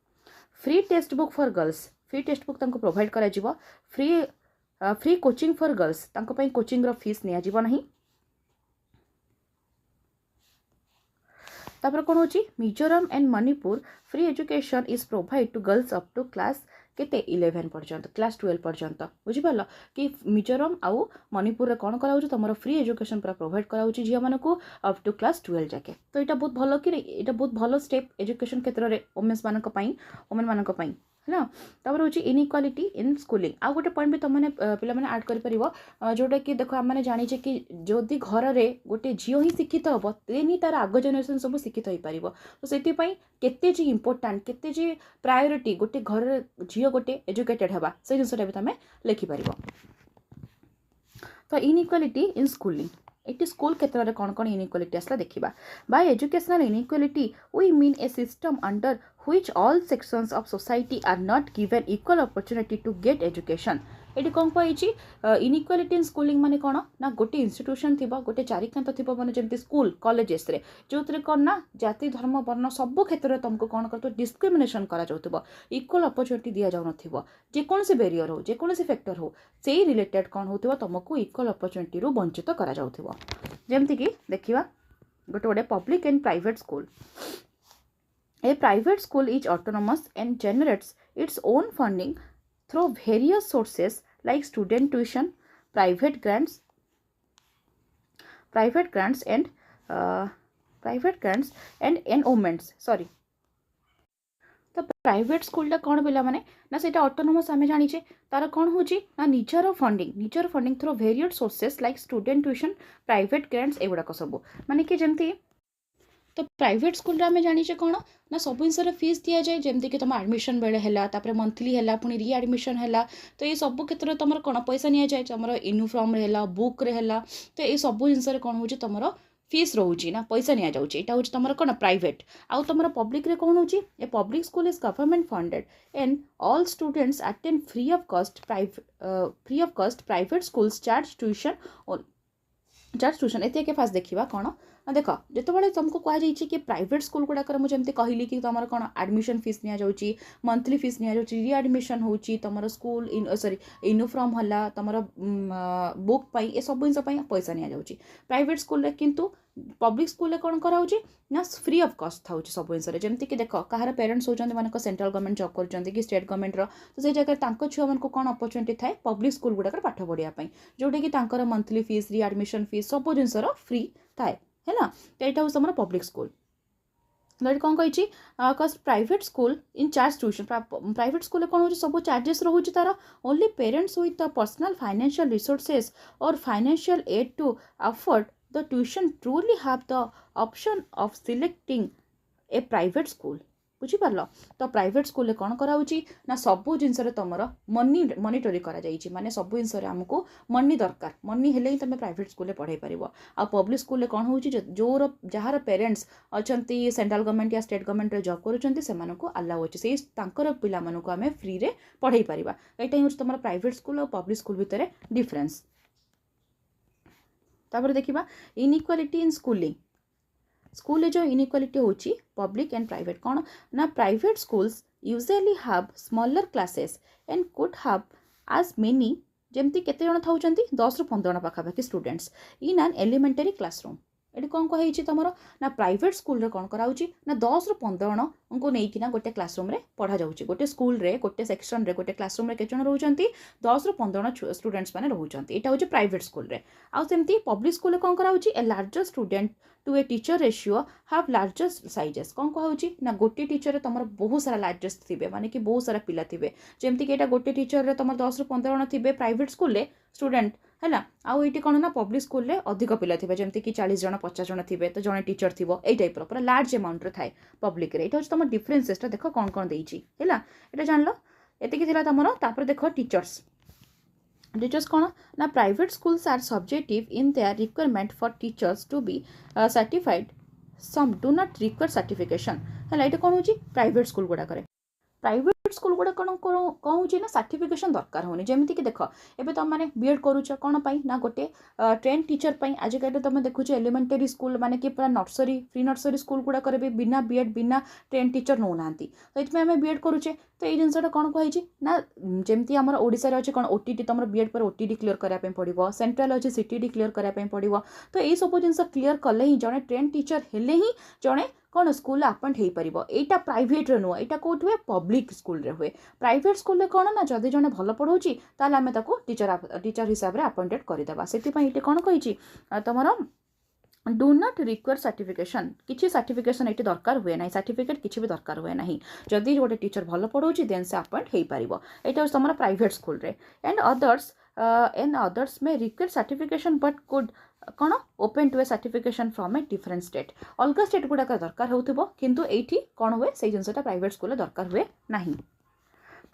free text book for girls free text book तांको प्रोवाइड करा जीवो फ्री कोचिंग फॉर गर्ल्स तांको पई कोचिंग रो फीस निया जीवो नहीं तापर कौन होची Mizoram and Manipur free education is provide to girls up to class केते 11 पर्यंत क्लास 12 पर्यंत बुझी पाल कि मिजोरम आउ मणिपुर रे कौन करा होची तमरो फ्री एजुकेशन पूरा प्रोवाइड करा होची झिया मानको अप टू क्लास 12 जाके तो एटा बहुत भलो कि एटा बहुत भलो स्टेप एजुकेशन क्षेत्र रे वुमेन्स मानक पई वुमेन मानक पई है ना तापर होची इनइक्वालिटी इन स्कूलिंग आ गोटे पॉइंट भी तुमने पिला माने ऐड कर परिबो जोटा कि देखो हम माने जानि जे कि जदि घर रे गोटे झियो ही शिक्षित हबो तेनी तार आगो जनरेशन सब शिक्षित होई परिबो तो सेति पई केते जे इंपोर्टेंट केते जे प्रायोरिटी गोटे घर रे झियो गोटे एजुकेटेड हबा से जिंसटा भी तमे लिखि परिबो तो इनइक्वालिटी इन स्कूलिंग एटी स्कूल क्षेत्र में कौन कौन इनइक्वालिटी आसला देखिबा by educational inequality we mean a system under which all sections of society are not given equal opportunity to get education eighty कौन कही इनइक्वालिटी इन स्कूलिंग माने कौन ना गोटे इंस्टीट्यूशन थिबा गोटे चारिकांत थिबा माने जेमती स्कूल कॉलेजेस रे जोतरे कौन ना जाति धर्म वर्ण सब क्षेत्र में तुमको कौन कर डिस्क्रिमिनेशन करा जाउथबो इक्वल अपॉर्चुनिटी दिया जाउ नथिबो जे कोनसे बैरियर हो जे कोनसे फैक्टर हो सेही रिलेटेड कौन होथिबो तुमको इक्वल अपॉर्चुनिटी रु वंचित करा जाउथबो जेमती कि देखिबा गोटे गोटे public and private school A private school is autonomous and generates its own funding through various sources like student tuition, private grants and endowments. Sorry. तो प्राइवेट स्कूल कौन पिला माने ना सेटा ऑटोनोमस आमे जानी छे तार कौन होची ना निजर funding through various sources like student tuition private grants एगुडा को सब माने कि जेमती तो प्राइवेट स्कूल आम जाने कौन ना सब जिनसर फीस दि जाए जमती कि तुम एडमिशन बेले है मंथली है पुणी रिएडमिशन है तो ये सब क्षेत्र तुम कौन पैसा नि जाए तुम यूनिफॉर्म रे बुक रे है तो ये सब जिनस कौन हो तुम फीस रोचे ना पैसा नि जाऊँगी यहाँ हूँ तुम कौन प्राइवेट आउ तुम पब्लिक रे कौन होची a public school is government funded and all students attend free of cost private schools charge tuition एत फास्ट देखा कौन देख जो तुमको कहुई कि प्राइवेट स्कूल गुड़ाक मुझे कहली कि तुम कौन एडमिशन फीस नि जाऊँगी मंथली फीस नि जाऊँगी रिएडमिशन होची तुम स्कूल सॉरी यूनिफॉर्म हला तुम बुक पाई ए सब जिन पैसा नि जाऊँगी प्राइवेट स्कूल किंतु पब्लिक स्कूल कौन कराऊँ ना फ्री ऑफ कॉस्ट था सब जिन जमीक देख कहार पेरेंट्स होती मानक सेंट्रल गवर्नमेंट जॉब कर कि स्टेट गवर्नमेंट तो से जगह छुआ मान कौन अपॉर्चुनिटी थाए पब्लिक स्कूल गुड़ाक पाठ पढ़ाई जोटा कि मंथली फीस रिएडमिशन फीस सब जिनसर फ्री थाए है ना तो यहाँ हूँ तुम पब्लिक स्कूल तो कौन कही कज private school in charge tuition private school कौन हो सब चार्जेस रोचे तार only parents with the personal financial resources or financial aid to afford the tuition truly have the option of selecting a private school बुझीपार तो private school कौन कराऊँगी ना सबू जिनस तुम मनिटरी कर माने सब जिनस आमको मनी दरकार मनी हेले ही तुम प्राइवेट स्कूल पढ़ाई पार आ पब्लिक स्कूल कौन हो जोर जार पेरेंट्स अच्छा सेंट्रल गवर्नमेंट या स्टेट गवर्नमेंट जॉब करूँ अलाउ अच्छे से पिला आम फ्री रे पढ़ाई पार यहाँ हूँ तुम प्राइवेट स्कूल और पब्लिक स्कूल भितर डिफरेन्स तापर देखिबा इनइक्वालिटी इन स्कूलिंग स्कूल जो इनइक्वालिटी होची पब्लिक एंड प्राइवेट कौन ना private schools usually have smaller classes and could have as many जेमती केते जण थाउचंती 10 रु 15 जण पाखापाखि students in an elementary classroom ये कौन कही तुम ना प्राइवेट स्कूल रे कौन कराऊँ ना 10 रु 15 जन को लेकिन गोटे क्लासरूम रे पढ़ा जाऊँगी गोटे स्कूल रे गोटे सेक्शन रे गोटे क्लासरूम रे केते जण रोचंती 10 रु 15 जन स्टूडेंट्स माने रोचंती एटा होची प्राइवेट स्कूल रे आउ सेमती पब्लिक स्कूल रे कौन कराऊँ a larger student to a teacher ratio have larger sizes कौन कहूँ ना गोटे टीचर रे तुम बहुत सारा लार्जेस्ट थे माने कि बहुत सारा पिला थे जमती कि गोटे टीचर रे तुम 10 रु 15 जन थे प्राइवेट स्कूल रे स्टूडेंट है ना आउ ये कौन ना पब्लिक स्कूल रे अधिक पिला थे जमती कि 40 जन 50 जन थे तो जड़े टीचर थी यही टाइप पूरा लार्ज अमाउंट रे थाए पब्लिक रे ये तुम डिफरेन्सेसटा देख कौन कौन देती है ये जान ये तुम तापर देख टीचर्स कौन ना private schools are subjective in their requirement for teachers to be certified some do not require certification है ये कौन हो प्राइवेट स्कूल गुड़ाक प्राइवेट स्कूल गुड़ा कौन कौन हो ना सर्टिफिकेशन दरकार होनी जमीती कि देख एबे तुम मैंने बीएड करुच कौन पाई ना गोटे ट्रेन टीचर पाई आजिकल तुम देखुच एलिमेंटरी स्कूल माने कि पूरा नर्सरी प्री नर्सरी स्कूल गुड़ाक भी बिना बीएड बिना ट्रेन टीचर नौ ना तो ये आम बीएड करुचे तो ये जिनसा कौन कही ना जमती आम ओडिशा रे अच्छे कौन ओटीटी तुम बीएड पर ओटीटी क्लियर कराया पड़ो सेंट्रल अच्छे सीटीडी क्लियर कराया पड़ो तो ये सब जिन क्लियर कले ही जड़े ट्रेन टीचर हेले ही जड़े कौन स्कूल अपॉइंट हो पार यहाँ प्राइवेट रे नुह यहाँ कौट हुए पब्लिक स्कूल रे हुए प्राइवेट स्कूल रे कौन ना जदि जड़े भल पढ़ाऊँ ताल आम टीचर हिसाब से अपॉइंटेड करदे से ये कौन कही तुम डू नॉट रिक्वायर सर्टिफिकेशन किसी सर्टिफिकेशन ये दरकार हुए ना सर्टिफिकेट किसी भी दरकार हुए ना जदि गोटे टीचर भल पढ़ाऊँ देन से अपॉइंट हो पार यहाँ तुम प्राइवेट स्कूल रे एंड अदर्स में रिक्वायर सर्टिफिकेशन बट कुड कौन open to a certification from a different state अलग स्टेट गुड़ाक दरकार हो किंतु एठी कौन हुए से जिनसा प्राइवेट स्कूल दरकार हुए ना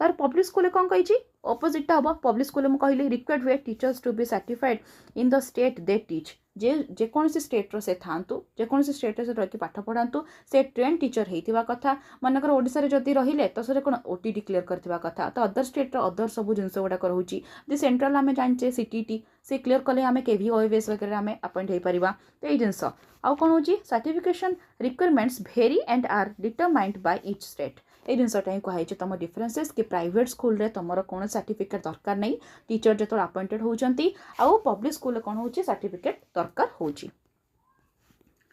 तार पब्लिक स्कूल कौन कही अपोजिटा हम पब्लिक स्कूल मुझे कहली रिक्वायर्ड हुए teachers to be certified in the state they teach जेकोसी स्टेट्र से था जेकोसी स्टेट से रही पाठ पढ़ातु से ट्रेन टीचर होता कथा मनकर ओडिशा जदि रहिले तो से कौन ओटीटी क्लियर करथिबा कथा तो अदर स्टेट अदर सब जिन गुड़ाक रोचे दि सेंट्रल आम जाने सीटीटी से क्लियर कले आम केवी ओएस वगैरह आम अपॉइंट हो पार तो ये जिनस आउ कौन हो certification requirements vary and are determined by each state ये जिनसटा ही कहुई तुम डिफरेन्सेस कि प्राइवेट स्कूल रे तुम कौन सर्टिफिकेट दरकार नहीं टीचर जो अपॉइंटेड होती आउ पब्लिक स्कूल कौन हो सर्टिफिकेट दरकार हो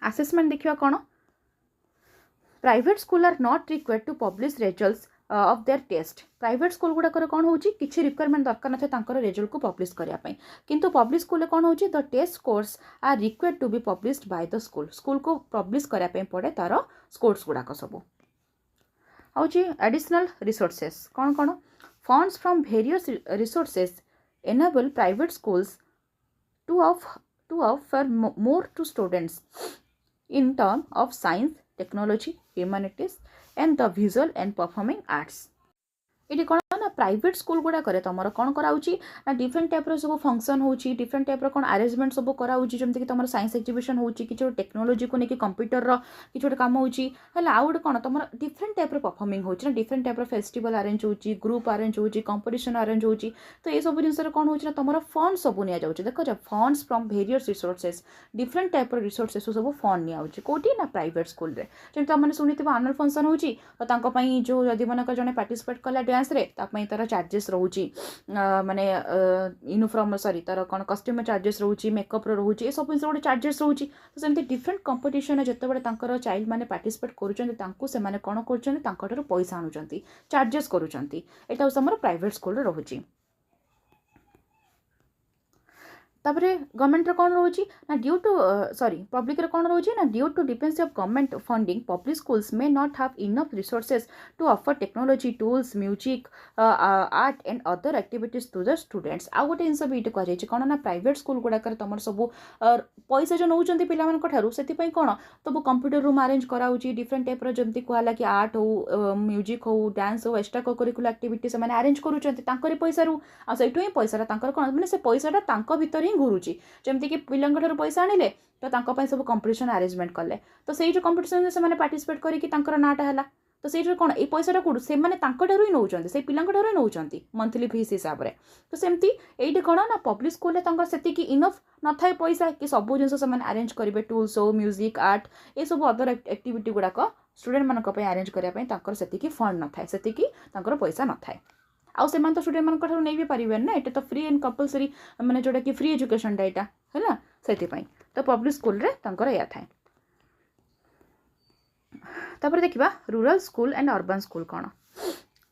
असेसमेंट देखिए कौन private school are not required to publish results of their test private school गुड़ाक कौन हो किसी रिक्वायरमेंट दरकार ना रिजल्ट को पब्लिश करने किंतु पब्लिक स्कूल कौन हो the test course are required to be published by the school school को पब्लिश करने पड़े तार स्कोर्स गुड़ाक सब हूँ एडिशनल रिसोर्सेस कौन कौन funds from various resources enable private schools to offer more to students in terms of science, technology, humanities and the visual and performing arts. ये कौन ना प्राइवेट स्कूल गुड़ा करे तुम कौन कराऊँगी ना डिफरेंट टाइप सब फंक्शन होची डिफरेंट टाइप कौन अरेंजमेंट सब कराऊँगी जमीक तुम साइंस एक्जिबिशन होची कि टेक्नोलोजी को लेकिन कंप्यूटर कि गोटे कम होची आउ गोटे कौन तुम डिफरेंट टाइप परफॉर्मिंग होची ना डिफरेंट टाइप फेस्टिवल अरेंज होची ग्रुप अरेंज होची कंपटीशन अरेंज होची तो ये सब जिन कौन होची ना तुम फंड सब नि जाऊँ देख funds from various resources different type resources सब फंड नि कौटी ना प्राइवेट स्कूल रे जमी तुमने शुणी आनुअल फंक्शन होची तो जो जदि मनक जड़े पार्टिसिपेट कला डांस रे तार चार्जेस रोची माने यूनिफॉर्म सॉरी तार कौन कस्ट्यूम चार्जेस रोची मेकअप रोची ये सब गोटे चार्जेस रोची तो सेमती डिफरेंट कंपटीशन जितेबाला चाइल्ड मैंने पार्टिसिपेट करुँचे कौन कर पैसा आणुचंती चार्जेस करुँच यहाँ आम प्राइवेट स्कूल रोची तापर गवर्नमेंट कौन रोची ना ड्यू टू सॉरी पब्लिक कौन रोची ना due to dependency of government funding public schools may not have enough resources to offer technology tools music art and other activities to the students आ गोटे जिन भी कहुई कौन ना प्राइवेट स्कूल गुड़ाक तुम सब पैसा जो नौ पाठू से कौन सब कंप्यूटर रूम अरेंज कराऊँगी डिफरेंट टाइप जमी कहला कि आर्ट हो म्यूजिक हो डांस हो एक्स्ट्रा करिकुलर एक्टिविटी से अरेंज करुँच पैसा रू आठू ही पैसा कौन मैंने से पैसाटा भीतर ही घुरुची जमीक पिलांर पैसा आनिले तो सब कंपटीशन अरेंजमेंट कले तो से जो कंपटीशन से पार्टिसिपेट करके नाटा है तो से कौन ये पैसाटा कौट से ही नौ से पिलांठू ही नौ मंथली फीस हिसाब से तो सेमती ये कौन ना पब्लिक स्कूल से इनफ न था पैसा कि सब जिन अरेंज करेंगे टूल्स हो म्यूजिक आर्ट ये सब अदर एक्टिविटी गुड़ाक स्टूडेंट मानक अरेंज करने से फंड न था से पैसा न था आउ से तो स्टूडेंट मान नहीं भी पारे ना ये तो फ्री एंड कंपलसरी मैंने जोटा कि फ्री एजुकेशन यहाँ है से तो पब्लिक स्कूल रे या थाए तापर देखिबा rural school and urban school कौन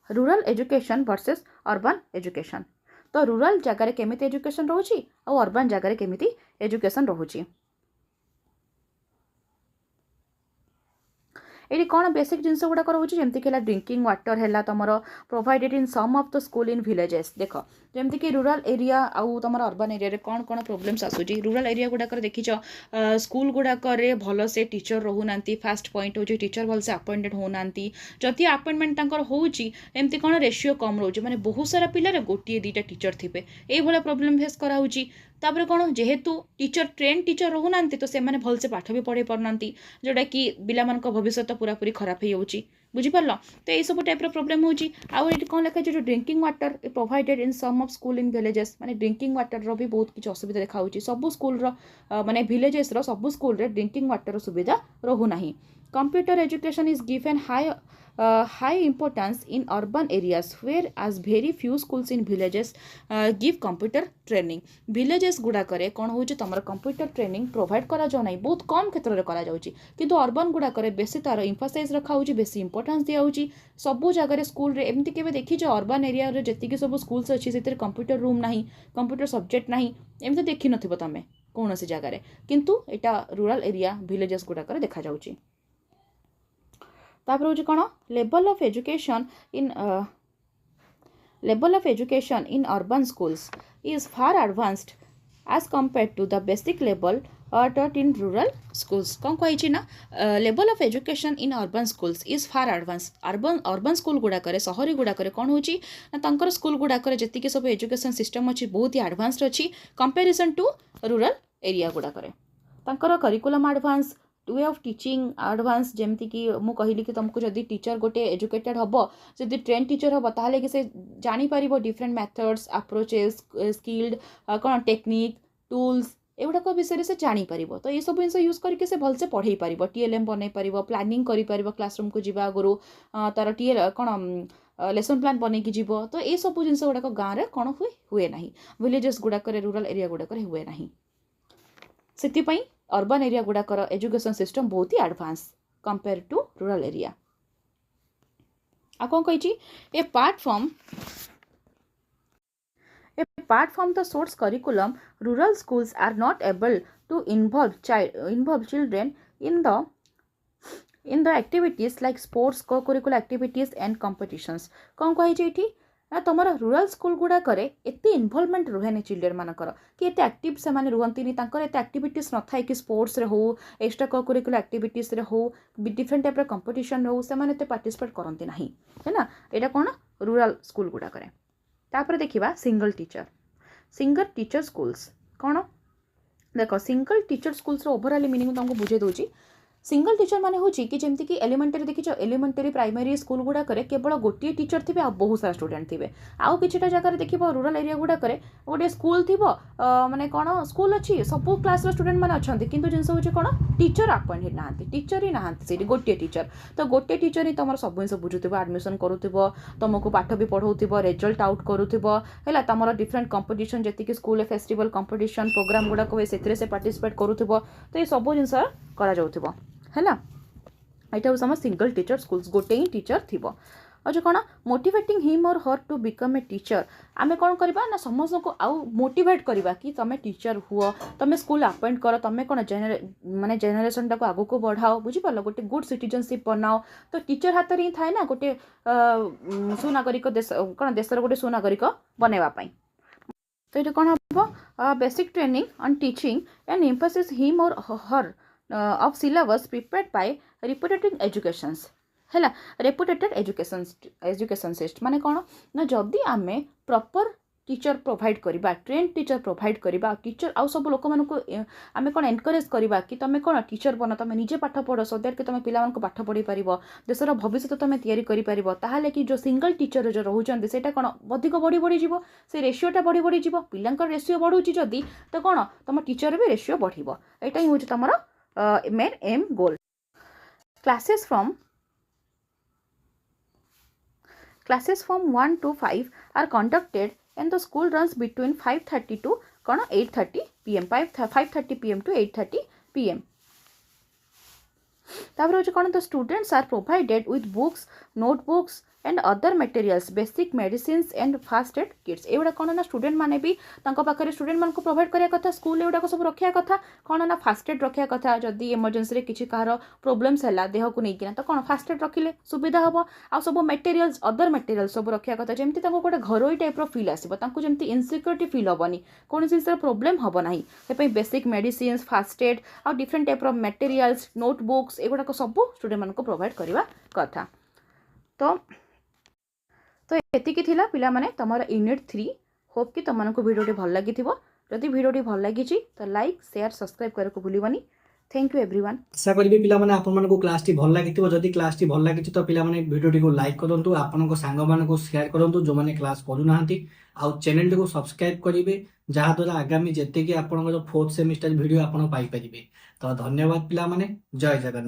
rural education versus urban education तो रूरल जगार केमिति एजुकेशन रोची और अर्बन जगार केमिति एजुकेशन रोची ये कौन बेसिक जिनस गुड़ाक रोचे जमीक ड्रिंकिंग वाटर है तुम provided in some of the school in villages देख जमीक रूरल एरिया आउ तुम अर्बन एरिया रे कौन कौन प्रोब्लेम्स आसूची रूरल एरिया गुड़ाक देखीच स्कूल गुड़ाक भल से टीचर रोना फास्ट पॉइंट हो टीचर भल से अपॉइंटेड होना जदि अपॉइंटमेंट होमती कौन रेशियो कम रोचे माने बहुत सारा पिलार गोटे दुईटा टीचर थे ये प्रॉब्लम फेस कराऊँगी तापर कौन जेहेतु टीचर ट्रेन टीचर रोना तो से मैंने भलसे पाठ भी पढ़े पारना जोटा कि पिला भविष्य पूरा पूरी खराब हो बुझीपार तो ये सब टाइप प्रॉब्लम होची आउ ये कौन लिखा जो drinking water provided in some of school in villages माने ड्रिंकिंग वाटर रो भी बहुत किसी असुविधा देखा सब स्कूल माने विलेजेस सब स्कूल रे ड्रिंकिंग वाटर सुविधा रोना computer education is given high importance in urban areas whereas very few schools in villages give computer training villages गुड़ाकरे कौन हो तुम कंप्यूटर ट्रेनिंग प्रोवाइड करा जाऊ नहीं बहुत कम क्षेत्र में करा जाउची किंतु अर्बन गुड़ाकरे बेसी तार इम्फासाइज रखा होची बेसी इंपोर्टेंस दिया होची सब जगह स्कूल रे एमती केबे देखी जो अर्बन एरिया रे जति सब स्कूल्स अच्छी से कंप्यूटर रूम नहीं कंप्यूटर सब्जेक्ट नहीं एमती देखी नथिबो तमे कौन सी जगह किंतु एटा रूरल एरिया विलेजेस गुड़ाकरे देखा जाउची तापर हूँ कौन level of education in urban schools is far advanced as compare to the basic level taught in rural schools कौन कही ना level of education in urban schools is far advance urban school गुड़ाक सहरी गुड़ाक कौन हो ना स्कूल गुड़ाक जी सब एजुकेशन सिस्टम अच्छी बहुत ही एडवांस्ड अच्छी कंपेरिजन टू रूरल एरिया गुड़ाक curriculum advance way of teaching advance जमती कि मु कहली कि तुमको जदि टीचर गोटे एजुकेटेड हम जदि ट्रेन टीचर हम ताले कि से जानी पारिबो डिफरेंट मेथड्स अप्रोचेस स्किल्ड कौन टेक्निक टूल्स एगुड़ाक विषय से जापर तो ये सब जिन यूज करके से भलसे पढ़े पार TLM बनई पार प्लानिंग कर क्लासरूम को जीवा आगु तार TL कौन लेसन प्लान बनई जीव तो ये सब जिन गुड़ाक गाँव में कौन हुए ना विलेजेस गुड़ाक रूरल एरिया गुड़ाक हुए ना से अर्बन एरिया गुड़ाकर एजुकेशन सिस्टम बहुत ही advance compare to rural area आ कौन कही apart from the source curriculum rural schools are not able to involve children in the activities like sports co curricular activities and competitions कौन कही ना तुम rural school गुड़ाक एत involvement रुहे children मानकर कि एत एक्टिव से रुहति एत एक्टिविटीज न था कि स्पोर्ट्स हो एक्स्ट्रा करिकुलर एक्टिविटीज हो डिफरेंट टाइप कंपटीशन हो से पार्टिसिपेट करती ना है ना यहाँ कौन रूरल स्कूल गुड़ाक तापर देखिबा सिंगल टीचर स्कूल्स कौन देख सिंगल टीचर स्कूल्स रो ओवरऑल मीनिंग तुमको बुझे दूची सिंगल टीचर माने होची कि जेमती कि एलिमेंटरी देखिछ एलिमेंटरी प्राइमरी स्कूल गुडा करे केवल गोटे टीचर थिबे आ बहुत सारा स्टूडेंट थिबे आउ किछटा जगह रे देखिबो रूरल एरिया गुडा करे गोटे स्कूल थिबो माने कोन स्कूल अछि सब क्लास रो स्टूडेंट माने अछंती किंतु जिंस होची कोन टीचर अपॉइंटेड नाहंती टीचर ही नाहंती सेठी गोटे टीचर तो गोटे टीचर ही तमर सब जिंस बुझुथिबो एडमिशन करूथिबो तुमको पाठ भी पढौथिबो रिजल्ट आउट करूथिबो हैला तमर डिफरेंट कंपटीशन जेति कि स्कूल फेस्टिवल कंपटीशन प्रोग्राम गुडा को सेथिरे से पार्टिसिपेट करूथिबो तो ये सब जिंस करा जाउथिबो हैला एटा सम सिंगल टीचर स्कूल्स गोटे ही टीचर थिबो अच्छा कौन मोटिवेटिंग हिम और her to become a teacher आमे कौन करबा ना समस्त को आउ मोटिवेट करबा कि तमे टीचर हुओ तमे स्कूल अपॉइंट करो तमे कौन माने जेनेरेशन टाको आगो को बढ़ाओ बुझी पालो गोटे गुड सिटीजनशिप बनाओ तो टीचर हाथ रे थाए ना गोटे सुनागरिक देश कौन देशर गोटे सुनागरिक बनेवा पई तो ये कौन हम basic training on teaching and emphasis him और हर of syllabus prepared by reputed educations हैला रेपुटेटेड एजुकेशन सिस्ट माने कौन ना जदि आमे प्रॉपर टीचर प्रोवाइड करबा ट्रेन टीचर प्रोवाइड करबा टीचर आउ सब लोक मानको आमे कोन एनकरेज करबा कि तमे कोन टीचर बन तमे निजे पाठ पढो सो दैट कि तमे पिला मानको पाठ पढी परिबो देशर भविष्य तमे तयारी करि परिबो ताहाले कि जो सिंगल टीचर जो रहउचंदी सेटा कोन अधिक बढी बढी जीवो से रेशियोटा बढी बढी जीवो पिलांकर रेशियो बढुची जदि तो कोन तम टीचर भी रेशियो बढ़िबो एटा ही होची तमरो main aim goal classes from 1 to 5 are conducted and the school runs between 5:30 to 8:30 pm 5:30 pm to 8:30 pm तापर होची कोन the students are provided with books notebooks and other materials basic medicines and first aid kits एवडा कोन ना student माने भी तांको पाखरे student मान को provide करिया कथा स्कूल एवडा को सब रखिया कथा कोन ना फर्स्ट एड रखिया कथा जदी इमरजेंसी रे किछि कार प्रॉब्लम्स हला देह को नै किना तो कोन फर्स्ट एड रखिले सुविधा हबो आ सब मटेरियल्स अदर मटेरियल्स सब रखिया कथा जेमति तांको कोटे घरोई टाइप रो फील आसीबो तांको जेमति इनसिक्योरिटी फील हबनी कोन जिंस प्रॉब्लम हबो नाही ते पई बेसिक मेडिसिन्स फर्स्ट एड आ डिफरेंट टाइप रो मटेरियल्स नोटबुक्स एगुडा को सब स्टूडेंट मान को प्रोवाइड करिवा कथा तो एतिकी थिला पिला माने तमरा यूनिट 3 होप कि तमनको वीडियोटी भल लागि थिबो जदि वीडियोटी भल लागि छि तो लाइक शेयर सब्सक्राइब करे को भूलिबनी थैंक यू एवरीवन आशा करिबी पिला माने आपन मानको क्लास टी भल लागि थिबो जदि क्लास टी भल लागि छि तो पिला माने वीडियोटी को लाइक करंतु आपन को सांग मानको शेयर करंतु जो माने क्लास करू नाहंती आ चैनल को सब्सक्राइब करिवे जहा द्वारा आगामी जेते कि आपन को 4th सेमेस्टर वीडियो आपन पाई परिबे तो धन्यवाद पिला माने जय जगन्नाथ।